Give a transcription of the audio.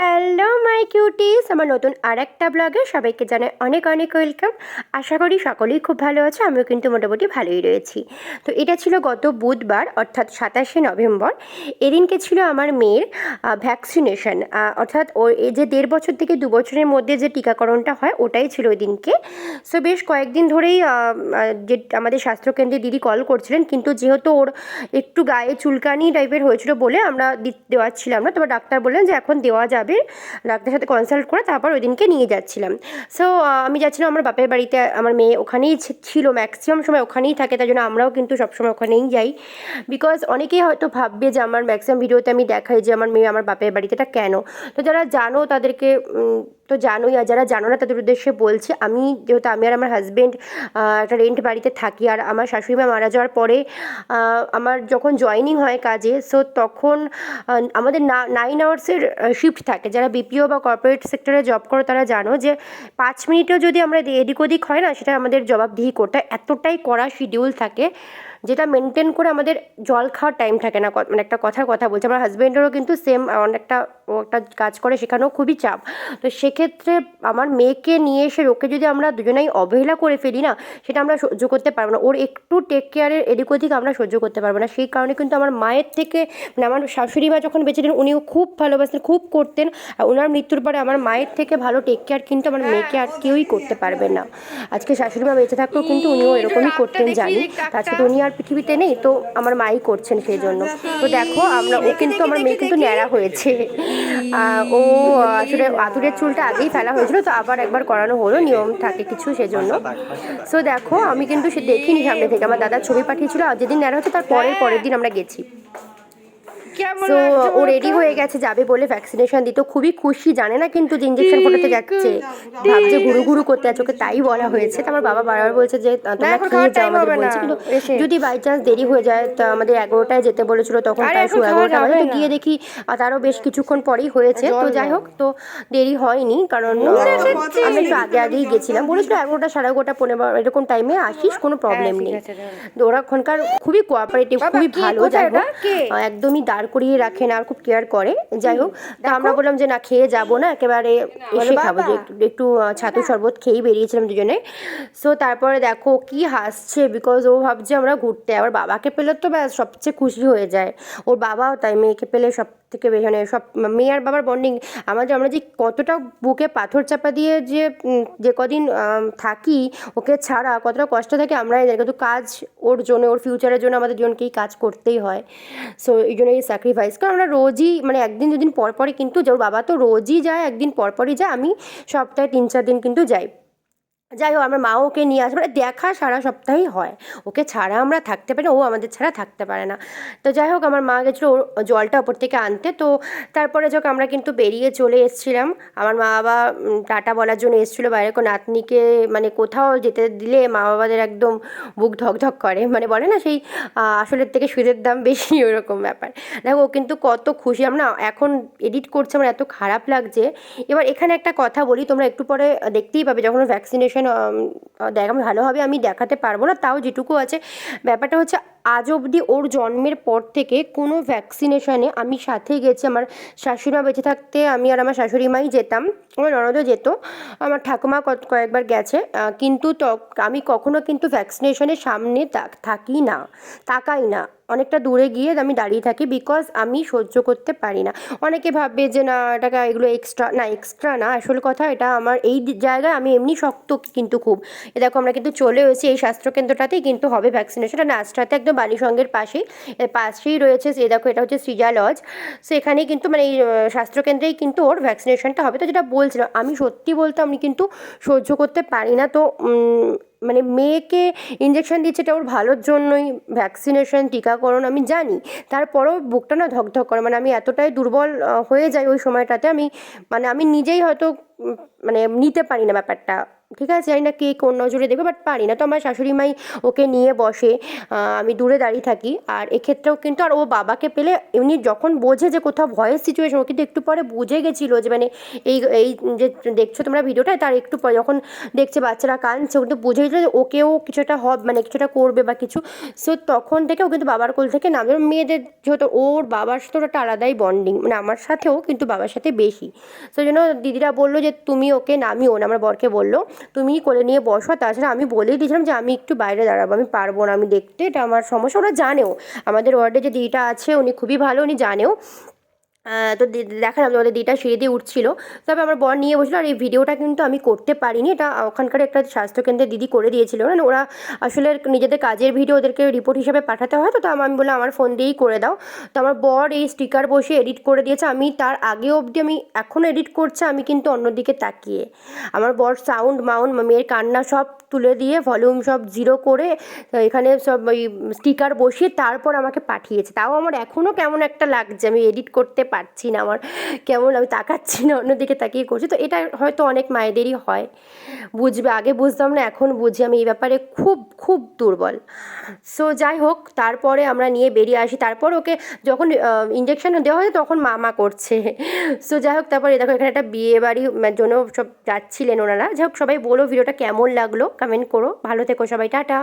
Hello my cuties, আমার নতুন আরেকটা ব্লগে সবাইকে জানাই অনেক অনেক ওয়েলকাম। আশা করি সকলেই খুব ভালো আছে, আমিও কিন্তু মোটামুটি ভালোই রয়েছি। তো এটা ছিল গত বুধবার অর্থাৎ 27শে নভেম্বর। এদিনকে ছিল আমার মেয়ের ভ্যাকসিনেশন, অর্থাৎ ওর এই যে 1.5 বছর থেকে 2 বছরের মধ্যে যে টিকাকরণটা হয় ওটাই ছিল ওই দিনকে। সো বেশ কয়েকদিন ধরেই যে আমাদের স্বাস্থ্যকেন্দ্রে দিদি কল করছিলেন, কিন্তু যেহেতু ওর একটু গায়ে চুলকানি টাইপের হয়েছিল বলে আমরা দেওয়াচ্ছিলাম না। তবে ডাক্তার বললেন যে এখন দেওয়া যাবে, ডাক্তারের সাথে কনসাল্ট করে তারপর ওই দিনকে নিয়ে যাচ্ছিলাম। সো আমি যাচ্ছিলাম আমার বাপের বাড়িতে, আমার মেয়ে ওখানেই ছিল, ম্যাক্সিমাম সময় ওখানেই থাকে, তাই জন্য আমরাও কিন্তু সবসময় ওখানেই যাই। বিকজ অনেকেই হয়তো ভাববে যে আমার ম্যাক্সিমাম ভিডিওতে আমি দেখাই যে আমার মেয়ে আমার বাপের বাড়িতে, এটা কেন? তো যারা জানো তাদেরকে তো জানোই, আর যারা জানো না তাদের উদ্দেশ্যে বলছি। যেহেতু আমি আর আমার হাজব্যান্ড একটা রেন্ট বাড়িতে থাকি, আর আমার শাশুড়ি মা মারা যাওয়ার পরে আমার যখন জয়েনিং হয় কাজে, সো তখন আমাদের 9 আওয়ার্সের শিফট থাকে। যারা বিপিও বা কর্পোরেট সেক্টরে জব করো তারা জানো যে 5 মিনিটেও যদি আমরা এদিক ওদিক হয় না, সেটা আমাদের জবাবদিহি করতে হয়। এতটাই কড়া শিডিউল থাকে, যেটা মেনটেন করে আমাদের জল খাওয়ার টাইম থাকে না। মানে একটা কথা বলছি, আমার হাজব্যান্ডেরও কিন্তু সেম অনেকটা, ও একটা কাজ করে, সেখানেও খুবই চাপ। তো সেক্ষেত্রে আমার মেয়েকে নিয়ে এসে ওকে যদি আমরা দুজনেই অবহেলা করে ফেলি না, সেটা আমরা সহ্য করতে পারবো না। ওর একটু টেক কেয়ারের এদিক ওদিক আমরা সহ্য করতে পারবো না। সেই কারণে কিন্তু আমার মায়ের থেকে, মানে আমার শাশুড়ি মা যখন বেঁচে ছিলেন উনিও খুব ভালোবাসতেন, খুব করতেন। আর ওনার মৃত্যুর পরে আমার মায়ের থেকে ভালো টেক কেয়ার কিন্তু আমার মেয়েকে আর কেউই করতে পারবে না। আজকে শাশুড়ি মা বেঁচে থাকলেও কিন্তু উনিও এরকমই করতেন, জানি। আজকে তো উনি আর পৃথিবীতে নেই, তো আমার মাই করছেন সেই জন্য। তো দেখো ও কিন্তু, আমার মেয়ে কিন্তু ন্যাড়া হয়েছে। ও আসলে আতুরের চুলটা আগেই ফেলা হয়েছিল, তো আবার একবার করানো হলো, নিয়ম থাকে কিছু সেজন্য। সো দেখো আমি কিন্তু সে দেখিনি সামনে থেকে, আমার দাদা ছবি পাঠিয়েছিল, আর যেদিন ন্যাড়া হচ্ছে তার পরের দিন আমরা গেছি। সো ও রেডি হয়ে গেছে, যাবে বলে ভ্যাকসিনেশন দিতে। খুবই খুশি, জানে না কিন্তু যে ইঞ্জেকশন ফোটাতে যাচ্ছে, ভাবছে ঘুরু ঘুরু করতে আছে, ওকে তাই বলা হয়েছে। তো আমার বাবা বারবার বলছে যে তোমরা খেয়ে যাও, আমাদের বলছে, কিন্তু যদি বাই চান্স দেরি হয়ে যায়, তা আমাদের 11টায় যেতে বলেছিল, তখন প্রায় 11:30 বাজে। তো গিয়ে দেখি তারও বেশ কিছুক্ষণ পরেই হয়েছে। তো যাই হোক, তো দেরি হয়নি, কারণ আমরা একটু আগেই গেছিলাম। বলেছিল 11টা, 11:30, 11:15 এরকম টাইমে আসিস, কোনো প্রবলেম নেই। তো ওরা ওখানকার খুবই কোঅপারেটিভ, খুবই ভালো। যাই হোক, একদমই দাঁড় করিয়ে রাখে না, আর খুব কেয়ার করে। যাই হোক, তা আমরা বললাম যে না, খেয়ে যাবো না, একেবারে এসে খাবো, যে একটু ছাতু শরবত খেয়েই বেরিয়েছিলাম দুজনে। সো তারপরে দেখো কি হাসছে, বিকজ ও ভাবছে আমরা ঘুরতে। আবার বাবাকে পেলে তো ব্যাস সবচেয়ে খুশি হয়ে যায়। ওর বাবাও তাই, মেয়েকে পেলে সব থেকে বেশি, মানে সব মেয়ে আর বাবার বন্ডিং। আমরা যে কতটা বুকে পাথর চাপা দিয়ে যে কদিন থাকি ওকে ছাড়া, কতটা কষ্ট থাকে আমরাই জানি। কিন্তু কাজ ওর জন্য, ওর ফিউচারের জন্য আমাদের জনকেই কাজ করতেই হয়। সো এই জন্য এই স্যাক্রিফাইস, কারণ আমরা রোজই, মানে একদিন দুদিন পর পরই কিন্তু, ওর বাবা তো রোজই যায়, একদিন পর পরই যায়, আমি সপ্তাহে 3-4 দিন কিন্তু যাই। যাই হোক, আমার মাও ওকে নিয়ে আসে, মানে দেখা সারা সপ্তাহেই হয়। ওকে ছাড়া আমরা থাকতে পারি না, ও আমাদের ছাড়া থাকতে পারে না। তো যাই হোক, আমার মা গেছিলো ওর জলটা ওপর থেকে আনতে। তো তারপরে যখন আমরা কিন্তু বেরিয়ে চলে এসেছিলাম, আমার মা বাবা টাটা বলার জন্য এসেছিলো বাইরে। নাতনিকে মানে কোথাও যেতে দিলে মা বাবাদের একদম বুক ধকধক করে, মানে বলে না সেই আসলের থেকে সুদের দাম বেশি, ওরকম ব্যাপার। দেখো ও কিন্তু কত খুশি। আমরা এখন এডিট করছি, আমার এত খারাপ লাগছে। এবার এখানে একটা কথা বলি, তোমরা একটু পরে দেখতেই পাবে যখন ভ্যাকসিনেশন আমি ভালোভাবে আমি দেখাতে পারবো না, তাও যেটুকু আছে। ব্যাপারটা হচ্ছে, আজ অবধি ওর জন্মের পর থেকে কোনো ভ্যাকসিনেশনে আমি সাথে গেছি। আমার শাশুড়িমা বেঁচে থাকতে আমি আর আমার শাশুড়ি মাই যেতাম, আমার ননদও যেত, আমার ঠাকুমা কয়েকবার গেছে, কিন্তু আমি কখনো কিন্তু ভ্যাকসিনেশনের সামনে থাকি না, তাকাই না। অনেকটা দূরে গিয়ে আমি দাঁড়িয়ে থাকি, বিকজ আমি সহ্য করতে পারি না। অনেকে ভাববে যে না, এগুলো এক্সট্রা না, আসল কথা এটা আমার এই জায়গায় আমি এমনি শক্ত কিন্তু খুব। দেখো আমরা কিন্তু চলে এসেছি এই স্বাস্থ্যকেন্দ্রটাতেই কিন্তু হবে ভ্যাকসিনেশন, নাচটাতে একদম বাণীসঙ্গের পাশেই রয়েছে। যে দেখো, এটা হচ্ছে সৃজা লজ। সো এখানেই কিন্তু, মানে এই স্বাস্থ্যকেন্দ্রেই কিন্তু ওর ভ্যাকসিনেশনটা হবে। তো যেটা বলছিলাম, আমি সত্যি বলতে আমি কিন্তু সহ্য করতে পারি না। তো মানে মেয়েকে ইঞ্জেকশন দিচ্ছে, এটা ওর ভালোর জন্যই, ভ্যাকসিনেশন টিকাকরণ আমি জানি। তারপরেও বুকটা না ধকধক করে, মানে আমি এতটাই দুর্বল হয়ে যাই ওই সময়টাতে। আমি নিজেই হয়তো মানে নিতে পারি না ব্যাপারটা, ঠিক আছে, জানি না কে কোন নজরে দেখবে, বাট পারি না। তো আমার শাশুড়ি মাই ওকে নিয়ে বসে, আমি দূরে দাঁড়িয়ে থাকি। আর এক্ষেত্রেও কিন্তু আর ও বাবাকে পেলে এমনি যখন বোঝে যে কোথাও ভয়ের সিচুয়েশন, ও কিন্তু একটু পরে বুঝে গেছিলো যে মানে এই এই যে দেখছো তোমরা ভিডিওটা, তার একটু পরে যখন দেখছে বাচ্চারা কাঁদছে, ও কিন্তু বুঝে গেছিলো যে ওকেও কিছুটা মানে কিছুটা করবে বা কিছু। সো তখন থেকে ও কিন্তু বাবার কোল থেকে নামে। মেয়েদের যেহেতু ওর বাবার সাথে ওর একটা আলাদাই বন্ডিং, মানে আমার সাথেও কিন্তু বাবার সাথে বেশি। সেই জন্য দিদিরা বললো যে তুমি ওকে নামিও না, আমার বরকে বললো তুমিই কোলে নিয়ে বসো। তাছাড়া আমি বলেই দিয়েছিলাম যে আমি একটু বাইরে দাঁড়াবো, আমি পারবো না, আমি দেখতে, এটা আমার সমস্যা। ওরা জানেও, আমাদের ওয়ার্ডে যে দিদিটা আছে উনি খুবই ভালো, উনি জানেও। তো দেখালাম তোমাদের দিদিটা সিঁড়ি দিয়ে উঠছিল, তবে আমার বর নিয়ে বসলো। আর এই ভিডিওটা কিন্তু আমি করতে পারিনি, এটা ওখানকার একটা স্বাস্থ্যকেন্দ্রের দিদি করে দিয়েছিল। মানে ওরা আসলে নিজেদের কাজের ভিডিও ওদেরকে রিপোর্ট হিসাবে পাঠাতে হয়, তো আমি বললাম আমার ফোন দিয়েই করে দাও। তো আমার বর এই স্টিকার বসে এডিট করে দিয়েছে। আমি তার আগে অবধি, আমি এখনও এডিট করছে, আমি কিন্তু অন্যদিকে তাকিয়ে। আমার বর সাউন্ড মাউন্ড মেয়ের কান্না সব তুলে দিয়ে ভলিউম সব 0 করে এখানে সব ওই স্টিকার বসিয়ে তারপর আমাকে পাঠিয়েছে। তাও আমার এখনও কেমন একটা লাগছে, আমি এডিট করতে পারছি না, আমার কেমন, আমি তাকাচ্ছি না, অন্যদিকে তাকিয়ে করছি। তো এটা হয়তো অনেক মায়েদেরই হয়, বুঝবে, আগে বুঝতাম না, এখন বুঝি। আমি এই ব্যাপারে খুব খুব দুর্বল। সো যাই হোক, তারপরে আমরা নিয়ে বেরিয়ে আসি। তারপর ওকে যখন ইঞ্জেকশন দেওয়া হয় তখন মামা করছে। সো যাই হোক, তারপরে দেখো এখানে একটা বিয়ে বাড়ি জন্য সব যাচ্ছিলেন ওনারা। যাই হোক, সবাই বলো ভিডিওটা কেমন লাগলো, কমেন্ট করো। ভালো থেকো সবাই, টাটা।